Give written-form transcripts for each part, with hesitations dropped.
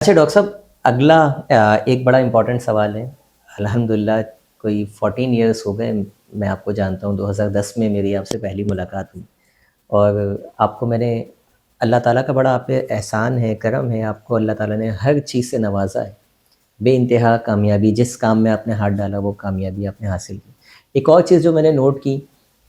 اچھا ڈاکٹر صاحب، اگلا ایک بڑا امپورٹنٹ سوال ہے. الحمدللہ کوئی 14 ایئرس ہو گئے میں آپ کو جانتا ہوں. 2010 میں میری آپ سے پہلی ملاقات ہوئی اور آپ کو میں نے اللہ تعالیٰ کا بڑا آپ پہ احسان ہے، کرم ہے. آپ کو اللہ تعالیٰ نے ہر چیز سے نوازا ہے، بے انتہا کامیابی. جس کام میں آپ نے ہاتھ ڈالا وہ کامیابی آپ نے حاصل کی. ایک اور چیز جو میں نے نوٹ کی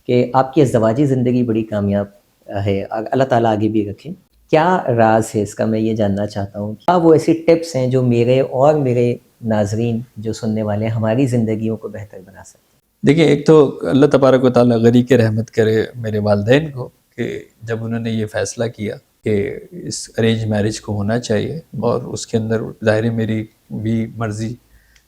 کہ آپ کی ازدواجی زندگی بڑی کامیاب ہے. اللہ تعالیٰ آگے بھی رکھے. کیا راز ہے اس کا، میں یہ جاننا چاہتا ہوں. کیا وہ ایسی ٹپس ہیں جو میرے اور میرے ناظرین جو سننے والے ہیں ہماری زندگیوں کو بہتر بنا سکتے ہیں؟ دیکھیں، ایک تو اللہ تبارک و تعالیٰ غریق رحمت کرے میرے والدین کو کہ جب انہوں نے یہ فیصلہ کیا کہ اس ارینج میرج کو ہونا چاہیے، اور اس کے اندر ظاہر میری بھی مرضی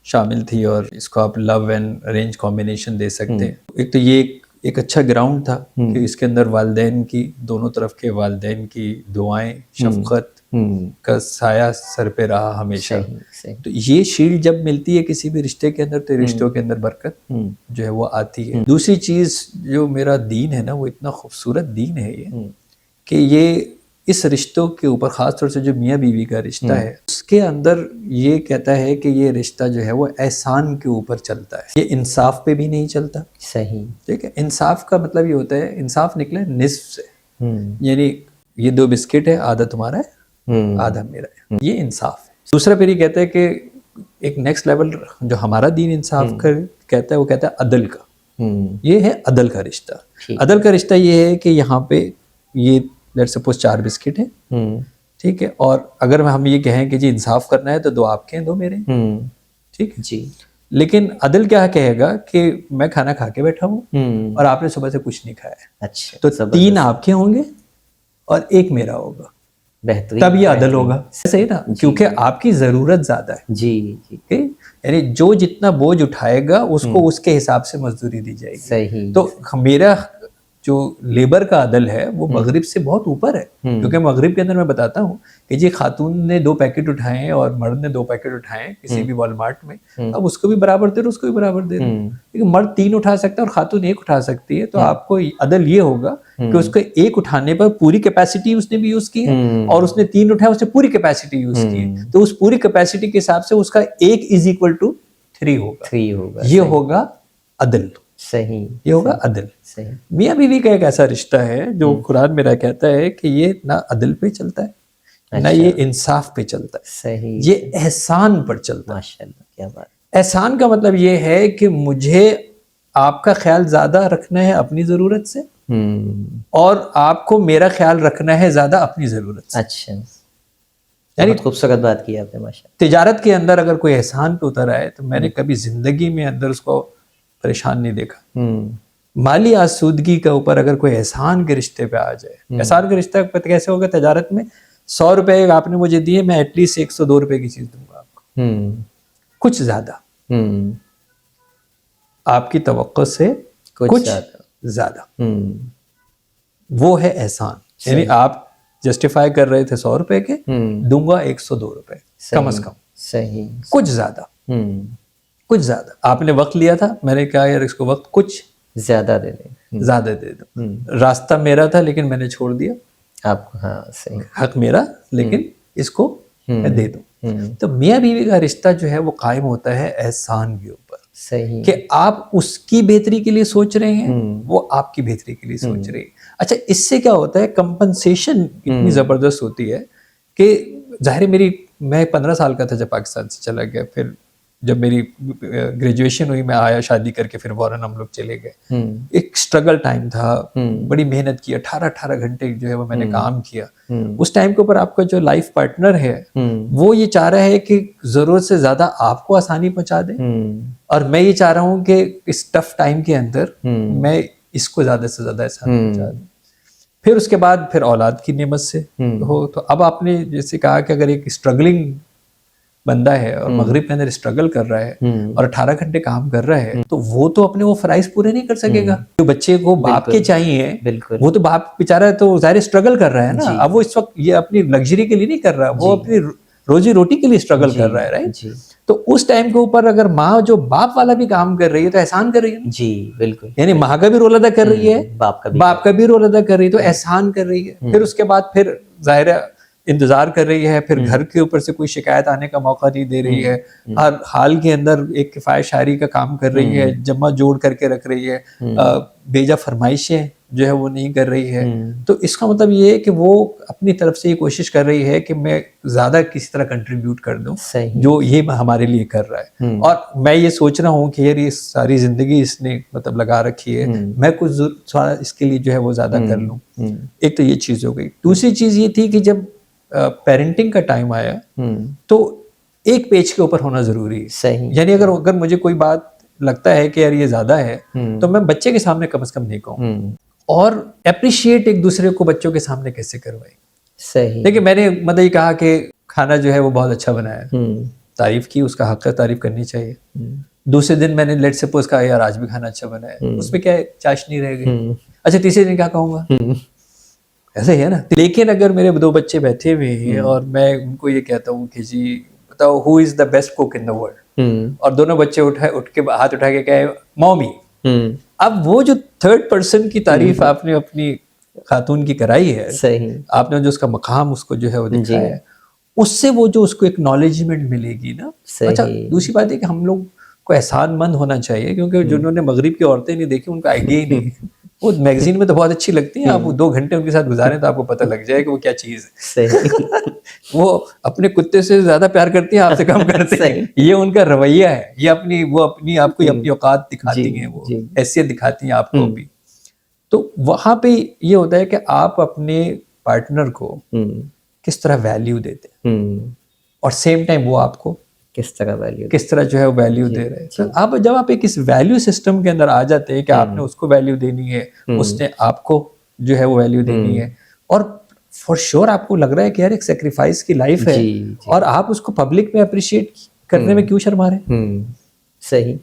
شامل تھی، اور اس کو آپ لو اینڈ ارینج کمبینیشن دے سکتے ہیں. ایک تو یہ ایک اچھا گراؤنڈ تھا کہ اس کے اندر والدین کی، دونوں طرف کے والدین کی دعائیں، شفقت کا سایہ سر پہ رہا ہمیشہ. تو یہ شیلڈ جب ملتی ہے کسی بھی رشتے کے اندر تو رشتوں کے اندر برکت جو ہے وہ آتی ہے. دوسری چیز جو میرا دین ہے نا، وہ اتنا خوبصورت دین ہے یہ کہ یہ اس رشتوں کے اوپر، خاص طور سے جو میاں بیوی کا رشتہ ہے، اس کے اندر یہ کہتا ہے کہ یہ رشتہ جو ہے وہ احسان کے اوپر چلتا ہے. یہ انصاف پہ بھی نہیں چلتا. صحیح. ٹھیک ہے. انصاف کا مطلب یہ ہوتا ہے انصاف نکلے نصف سے، یعنی یہ 2 بسکٹ ہے، آدھا تمہارا ہے آدھا میرا ہے، یہ انصاف ہے. دوسرا پھر یہ کہتا ہے کہ ایک نیکسٹ لیول جو ہمارا دین انصاف کا کہتا ہے، وہ کہتا ہے عدل کا. یہ ہے عدل کا رشتہ. عدل کا رشتہ یہ ہے کہ یہاں پہ یہ لیٹ سپوز 4 بسکٹ ہیں، ٹھیک ہے، اور اگر ہم یہ کہیں کہ جی انصاف کرنا ہے تو 2 آپ کے ہیں 2 میرے ہیں، ٹھیک ہے جی. لیکن عدل کیا کہے گا کہ میں کھانا کھا کے بیٹھا ہوں اور آپ نے صبح سے کچھ نہیں کھایا ہے. اچھا، تو 3 آپ کے ہوں گے اور 1 میرا ہوگا. بہترین. تب یہ عدل ہوگا. صحیح نا؟ کیونکہ آپ کی ضرورت زیادہ ہے. جی جی. یعنی جو جتنا بوجھ اٹھائے گا اس کو اس کے حساب سے مزدوری دی جائے گی. صحیح. تو میرا جو لیبر کا عدل ہے وہ مغرب سے بہت اوپر ہے. کیونکہ مغرب کے اندر میں بتاتا ہوں کہ جی خاتون نے 2 پیکٹ اٹھائے اور مرد نے 2 پیکٹ اٹھائے کسی بھی والمارٹ میں، اب اس کو بھی برابر دے رہے، اس کو بھی برابر دے رہے. لیکن مرد 3 اٹھا سکتا ہے اور خاتون 1 اٹھا سکتی ہے. تو آپ کو عدل یہ ہوگا کہ اس کو 1 اٹھانے پر پوری کیپیسٹی اس نے بھی یوز کی ہے، اور اس نے 3 اٹھایا اس نے پوری کیپیسٹی یوز کی ہے. تو اس پوری کیپیسٹی کے حساب سے اس کا 1 = 3 ہوگا. یہ ہوگا عدل. صحیح. یہ ہوگا عدل. صحیح. میاں بیوی کا ایک ایسا رشتہ ہے جو قرآن میرا کہتا ہے کہ یہ نہ عدل پہ چلتا ہے نہ یہ انصاف پہ چلتا ہے. صحیح. یہ احسان پر چلتا ہے. ماشاءاللہ، کیا بات. احسان کا مطلب یہ ہے کہ مجھے آپ کا خیال زیادہ رکھنا ہے اپنی ضرورت سے، اور آپ کو میرا خیال رکھنا ہے زیادہ اپنی ضرورت سے. اچھا، یعنی خوبصورت بات کی آپ نے. ماشاءاللہ. تجارت کے اندر اگر کوئی احسان پہ اتر آئے تو میں نے کبھی زندگی میں اندر اس کو پریشان نہیں دیکھا. مالی آسودگی کے اوپر اگر کوئی احسان کے رشتے پہ آ جائے، احسان کے رشتے پہ کیسے ہوگا؟ تجارت میں 100 روپے آپ نے مجھے دیے، میں ایٹ لیسٹ 102 روپے کی چیز دوں گا آپ کو، کچھ زیادہ، آپ کی توقع سے کچھ زیادہ. وہ ہے احسان. یعنی آپ جسٹیفائی کر رہے تھے 100 روپے کے، دوں گا 102 روپے کم از کم. صحیح. کچھ زیادہ، کچھ زیادہ. آپ نے وقت لیا تھا، میں نے کہا یار اس کو وقت کچھ زیادہ دے دیں، زیادہ دے دو. راستہ میرا تھا لیکن میں نے چھوڑ دیا آپ کو. ہاں صحیح. حق میرا لیکن اس کو میں دے دوں. تو میاں بیوی کا رشتہ جو ہے وہ قائم ہوتا ہے احسان کے اوپر. صحیح. کہ آپ اس کی بہتری کے لیے سوچ رہے ہیں، وہ آپ کی بہتری کے لیے سوچ رہے ہیں. اچھا، اس سے کیا ہوتا ہے؟ کمپنسیشن اتنی زبردست ہوتی ہے کہ ظاہر میں 15 سال کا تھا جب پاکستان سے چلا گیا. پھر جب میری گریجویشن ہوئی میں آیا شادی کر کے، پھر فوراً ہم لوگ چلے گئے. ایک اسٹرگل ٹائم تھا، بڑی محنت کی، 18 گھنٹے جو ہے وہ میں نے کام کیا. اس ٹائم کے اوپر آپ کا جو لائف پارٹنر ہے وہ یہ چاہ رہا ہے کہ ضرورت سے زیادہ آپ کو آسانی پہنچا دے، اور میں یہ چاہ رہا ہوں کہ اس ٹف ٹائم کے اندر میں اس کو زیادہ سے زیادہ آسانی پہنچا دوں. پھر اس کے بعد پھر اولاد کی نعمت سے ہو. تو اب آپ نے جیسے کہا کہ اگر ایک اسٹرگلنگ بندہ ہے اور مغرب کے اندر اسٹرگل کر رہا ہے اور 18 گھنٹے کام کر رہا ہے، تو وہ تو اپنے وہ فرائض پورے نہیں کر سکے گا. جو بچے کو باپ کے چاہیے، وہ تو باپ بیچارہ تو ظاہر اسٹرگل کر رہا ہے نا. اب وہ اس وقت یہ اپنی لگژری کے لیے نہیں کر رہا، وہ اپنی روزی روٹی کے لیے اسٹرگل کر رہا ہے، رائٹ. تو اس ٹائم کے اوپر اگر ماں جو باپ والا بھی کام کر رہی ہے تو احسان کر رہی ہے. جی بالکل. یعنی ماں کا بھی رول ادا کر رہی ہے، باپ کا بھی رول ادا کر رہی ہے، تو احسان کر رہی ہے. پھر اس کے بعد پھر ظاہر ہے انتظار کر رہی ہے, پھر گھر کے اوپر سے کوئی شکایت آنے کا موقع نہیں دے رہی ہے, ہر حال کے اندر ایک کفایت شاعری کا کام کر رہی ہے, جمع جوڑ کر کے رکھ رہی ہے, بیجا فرمائشیں جو ہے وہ نہیں کر رہی ہے. تو اس کا مطلب یہ ہے کہ وہ اپنی طرف سے یہ کوشش کر رہی ہے کہ میں زیادہ کسی طرح کنٹریبیوٹ کر دوں جو یہ ہمارے لیے کر رہا ہے. اور میں یہ سوچ رہا ہوں کہ یار یہ ساری زندگی اس نے مطلب لگا رکھی ہے, میں کچھ تھوڑا اس کے لیے جو ہے وہ زیادہ کر لوں. ایک تو یہ چیز ہو گئی. دوسری چیز یہ تھی کہ جب پیرنٹنگ کا ٹائم آیا تو ایک پیج کے اوپر ہونا ضروری ہے. یعنی اگر مجھے کوئی بات لگتا ہے کہ یار یہ زیادہ ہے تو میں بچے کے سامنے کم از کم نہیں کہوں, اور اپریشیٹ ایک دوسرے کو بچوں کے سامنے کیسے کروائی. صحیح. دیکھیں میں نے مطلب یہ کہا کہ کھانا جو ہے وہ بہت اچھا بنا ہے, تعریف کی, اس کا حق ہے, تعریف کرنی چاہیے. دوسرے دن میں نے لیٹ سپوز کہا یار آج بھی کھانا اچھا بنا ہے, اس میں کیا چاشنی رہ گئی. اچھا تیسرے دن کیا کہوں گا, ایسا ہی ہے نا. لیکن اگر میرے 2 بچے بیٹھے ہوئے ہیں اور میں ان کو یہ کہتا ہوں کہ جی بتاؤ ہو از the best coke in the world, اور دونوں بچے اٹھ کے ہاتھ اٹھا کے کہے مومی, اب وہ جو تھرڈ پرسن کی تعریف آپ نے اپنی خاتون کی کرائی ہے, آپ نے جو اس کا مقام اس کو جو ہے وہ دکھایا ہے, اس سے وہ جو اس کو ایک نالجمنٹ ملے گی نا. اچھا دوسری بات ہے کہ ہم لوگ کو احسان مند ہونا چاہیے, کیونکہ جنہوں نے مغرب کی عورتیں نہیں دیکھی ان کا آئیڈیا ہی نہیں ہے. وہ میگزین میں تو بہت اچھی لگتی ہیں, آپ 2 گھنٹے ان کے ساتھ گزاریں تو آپ کو پتہ لگ جائے کہ وہ کیا چیز ہے. وہ اپنے کتے سے زیادہ پیار کرتی ہیں, آپ سے کم کرتے ہیں. یہ ان کا رویہ ہے, یہ وہ اپنی آپ کو اپنی اوقات دکھاتی ہیں, وہ حیثیت دکھاتی ہیں آپ کو بھی. تو وہاں پہ یہ ہوتا ہے کہ آپ اپنے پارٹنر کو کس طرح ویلیو دیتے ہیں, اور سیم ٹائم وہ آپ کو کس طرح جو ہے ویلیو دے رہے ہیں. آپ جب آپ ایک اس ویلیو سسٹم کے اندر آ جاتے ہیں کہ آپ نے اس کو ویلیو دینی ہے, اس نے آپ کو جو ہے وہ ویلیو دینی ہے, اور فار شیور آپ کو لگ رہا ہے کہ یار ایک سیکریفائس کی لائف ہے, اور آپ اس کو پبلک میں اپریشیٹ کرنے میں کیوں شرما رہے ہیں. صحیح.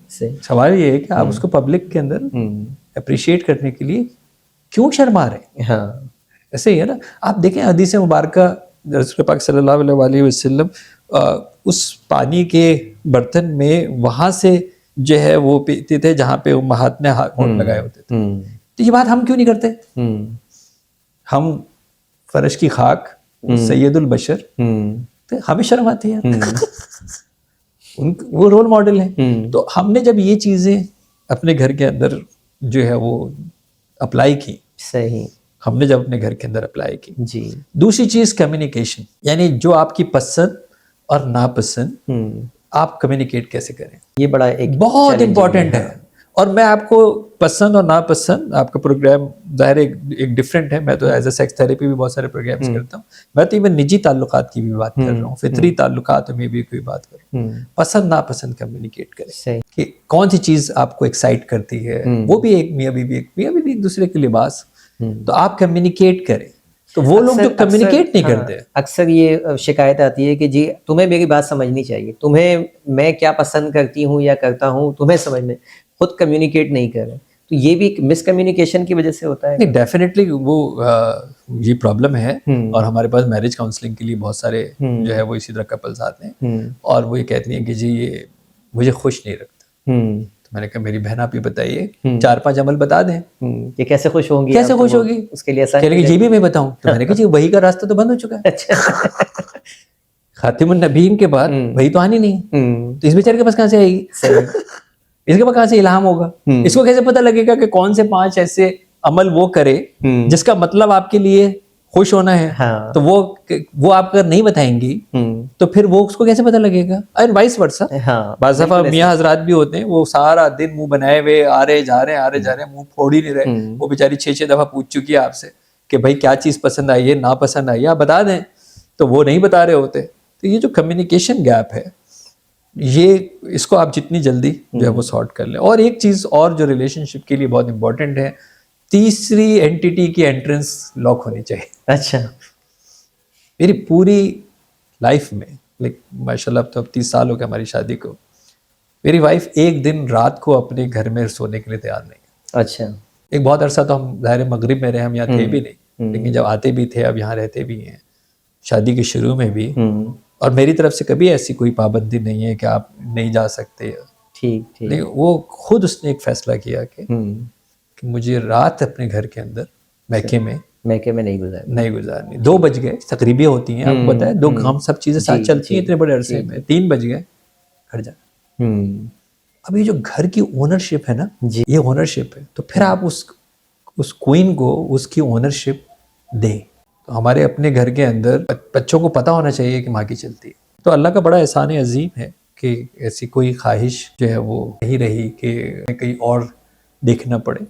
سوال یہ ہے کہ آپ اس کو پبلک کے اندر اپریشیٹ کرنے کے لیے کیوں شرما رہے ہیں. ایسے ہی ہے نا. آپ دیکھیں حدیث مبارکہ رسول پاک صلی اللہ علیہ وسلم اس پانی کے برتن میں وہاں سے جو ہے وہ پیتے تھے جہاں پہ امہات نے ہاتھ لگائے ہوتے تھے. تو یہ بات ہم کیوں نہیں کرتے. ہم فرش کی خاک, سید البشر, تو ہمیں شرم آتی ہے. وہ رول ماڈل ہیں. تو ہم نے جب یہ چیزیں اپنے گھر کے اندر جو ہے وہ اپلائی کی, ہم نے جب اپنے گھر کے اندر اپلائی کی. دوسری چیز کمیونیکیشن, یعنی جو آپ کی پسند اور ناپسند آپ کمیونیکیٹ کیسے کریں, یہ بڑا ایک بہت امپورٹنٹ ہے. اور میں آپ کو پسند اور ناپسند, آپ کا پروگرام ظاہر ایک ڈفرینٹ ہے. میں تو ایز اے سیکس تھیراپی بھی بہت سارے پروگرامس کرتا ہوں. میں تو ایون نجی تعلقات کی بھی بات کر رہا ہوں, فطری تعلقات میں بھی کوئی بات کر رہا ہوں. پسند ناپسند کمیونیکیٹ کریں کہ کون سی چیز آپ کو ایکسائٹ کرتی ہے. وہ بھی ایک میاں بیوی ایک دوسرے کے لباس, تو آپ کمیونیکیٹ کریں. تو وہ لوگ جو کمیونیکیٹ نہیں کرتے, اکثر یہ شکایت آتی ہے کہ جی تمہیں میری بات سمجھنی چاہیے, تمہیں میں کیا پسند کرتی ہوں یا کرتا ہوں تمہیں سمجھنے, خود کمیونیکیٹ نہیں کر رہے. تو یہ بھی مس کمیونیکیشن کی وجہ سے ہوتا ہے. نہیں, ڈیفینیٹلی وہ یہ پرابلم ہے. اور ہمارے پاس میرج کاؤنسلنگ کے لیے بہت سارے جو ہے وہ اسی طرح کپلز آتے ہیں, اور وہ یہ کہتی ہیں کہ جی یہ مجھے خوش نہیں رکھتا. میں نے کہا میری بہن آپ یہ بتائیے 4-5 عمل بتا دیں کہ کیسے خوش ہوں گی. کیسے خوش ہوگی اس کے لیے کہہ لیں گے جی بھی میں بتاؤں. تو میں نے کہا جی وہی کا راستہ تو بند ہو چکا ہے. خاتم النبیین کے بعد وہی تو آنی نہیں, تو اس بیچارے کے پاس کہاں سے آئے گی, اس کے پاس کہاں سے الہام ہوگا. اس کو کیسے پتہ لگے گا کہ کون سے 5 ایسے عمل وہ کرے جس کا مطلب آپ کے لیے خوش ہونا ہے. تو وہ آپ اگر نہیں بتائیں گی تو پھر وہ اس کو کیسے پتہ لگے گا. And vice versa. بعض دفعہ میاں حضرات بھی ہوتے ہیں وہ سارا دن منہ بنائے ہوئے آ رہے جا رہے ہیں, منہ پھوڑ ہی نہیں رہے. وہ بیچاری 6 دفعہ پوچھ چکی ہے آپ سے کہ بھائی کیا چیز پسند آئی ہے, ناپسند آئی ہے, آپ بتا دیں, تو وہ نہیں بتا رہے ہوتے. تو یہ جو کمیونیکیشن گیپ ہے, یہ اس کو آپ جتنی جلدی جو ہے وہ سارٹ کر لیں. اور ایک چیز اور جو ریلیشن شپ کے لیے بہت امپورٹنٹ ہے, تیسری اینٹیٹی کی انٹرنس لاک ہونی چاہیے. اچھا. میری پوری لائف میں ماشاء اللہ اب 30 سال ہو گئے ہماری شادی کو, میری وائف ایک دن رات کو اپنے گھر میں سونے کے لیے تیار نہیں. اچھا. ایک بہت عرصہ تو ہم ظاہر مغرب میں رہے, ہم یہاں تھے بھی نہیں, لیکن جب آتے بھی تھے اب یہاں رہتے بھی ہیں, شادی کے شروع میں بھی. اور میری طرف سے کبھی ایسی کوئی پابندی نہیں ہے کہ آپ نہیں جا سکتے. ٹھیک. وہ خود اس نے ایک فیصلہ کیا کہ مجھے رات اپنے گھر کے اندر میکے میں میکے میں نہیں گزار نہیں گزارنی. 2 بج گئے, تقریبیں ہوتی ہیں آپ کو پتہ ہے, 2 ہم سب چیزیں ساتھ چلتی ہیں اتنے بڑے عرصے میں, 3 بج گئے گھر جانا. اب یہ جو گھر کی اونرشپ ہے نا, یہ اونرشپ ہے, تو پھر آپ اس کوئن کو اس کی اونرشپ دیں. تو ہمارے اپنے گھر کے اندر بچوں کو پتہ ہونا چاہیے کہ ماں کی چلتی ہے. تو اللہ کا بڑا احسان عظیم ہے کہ ایسی کوئی خواہش جو ہے وہ نہیں رہی کہ کہیں اور دیکھنا پڑے.